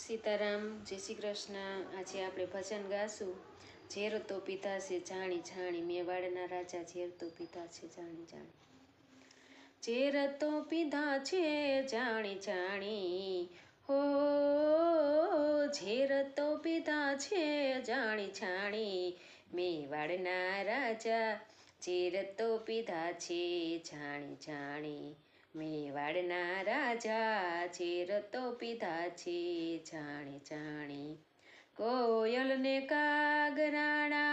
સીતારામ, જય શ્રી કૃષ્ણ। આજે આપણે ભજન ગાશું। ઝેર તો પીધા છે જાણી જાણી, મેવાડના રાજા ઝેર તો પીધા છે જાણી જાણી। ઝેર તો પીધા છે જાણી જાણી, હો ઝેર તો પીધા છે જાણી જાણી, મેવાડના રાજા ઝેર તો પીધા છે જાણી જાણી, મેવાડના રાજા ઝેર તો પીધા છે જાણી જાણી। કોયલ ને કાગરાણા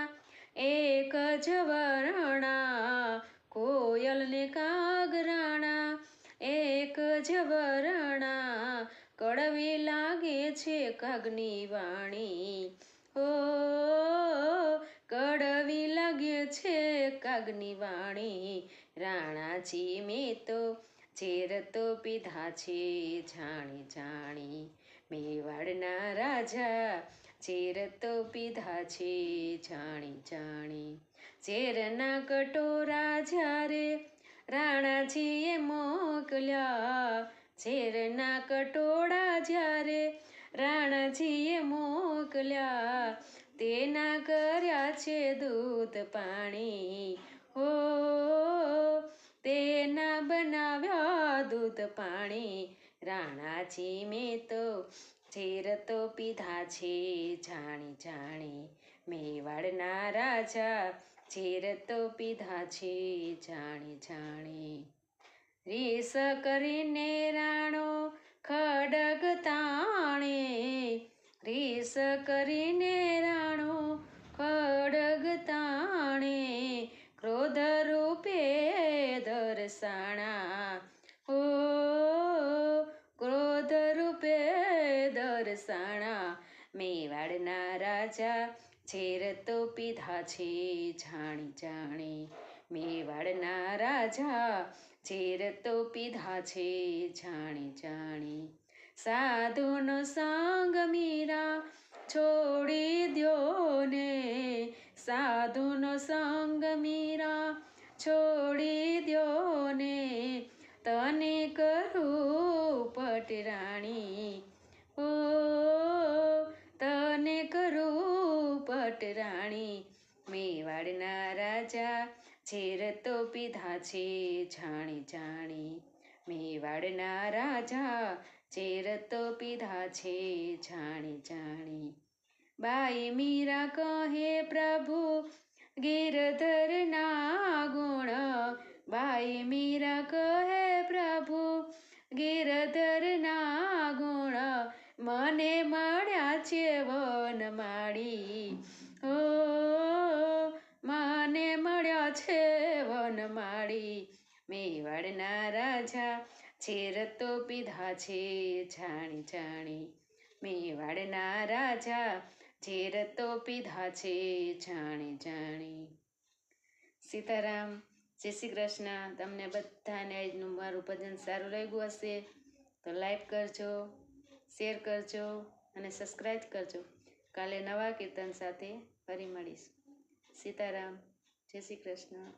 એક જ વરણા, કોયલ ને કાગરાણા એક જ વરણા, કડવી લાગે છે કાગની વાણી, હો કડવી લાગે છે કાગની વાણી। રાણાજી મેં તો ઝેર તો પીધા છે જાણી જાણી, મેવાડના રાજા ઝેર તો પીધા છે જાણી જાણી। ઝેરના કટોરા જ્યારે રાણાજીએ મોકલ્યા, ઝેરના કટોરા જ્યારે રાણાજીએ મોકલ્યા, તેના કર્યા છે દૂધ પાણી, હો તેના બનાવ્યા દૂધ પાણી। રાણાજી મેં તો ઝેર તો પીધા છે જાણી જાણી, મેવાડના રાજા ઝેર તો પીધા છે જાણી જાણી। રીસ કરીને રાણો ખડગ તાણે, રીસ કરીને રાણો ખડગ તાણે, ક્રોધ રૂપે દર્શાણા, હો ક્રોધ રૂપે દર્શાણા। મેવાડના રાજા ઝેર તો પીધા છે જાણી જાણી, મેવાડના રાજા ઝેર તો પીધા છે જાણી જાણી। સાધુનો સંગ મીરા છોડી દ્યો ને, સાધુનો સંગ મીરા છોડી દ્યો ને, તને કરું પટરાણી, હો તને કરું પટરાણી। મેવાડના રાજા ઝેર તો પીધા છે જાણી જાણી, મેવાડના રાજા ઝેર તો પીધા છે જાણી જાણી। બાઈ મીરા કહે પ્રભુ ગિરધરના ગુણ, બાઈ મીરા કહે પ્રભુ ગિરધરના ગુણ, મને મળ્યા છે વનમાળી, હો મને મળ્યા છે વનમાળી। મેવાડના રાજા ઝેર તો પીધા છે જાણી જાણી, મેવાડના રાજા ઝેર તો પીધા છે જાણી જાણી। સીતારામ, જય શ્રી કૃષ્ણ। તમને બધાને આજનું મારું ભજન સારું લાગ્યું હશે તો લાઈક કરજો, શેર કરજો અને સબસ્ક્રાઈબ કરજો। કાલે નવા કીર્તન સાથે ફરી મળીશ। સીતારામ, જય શ્રી કૃષ્ણ।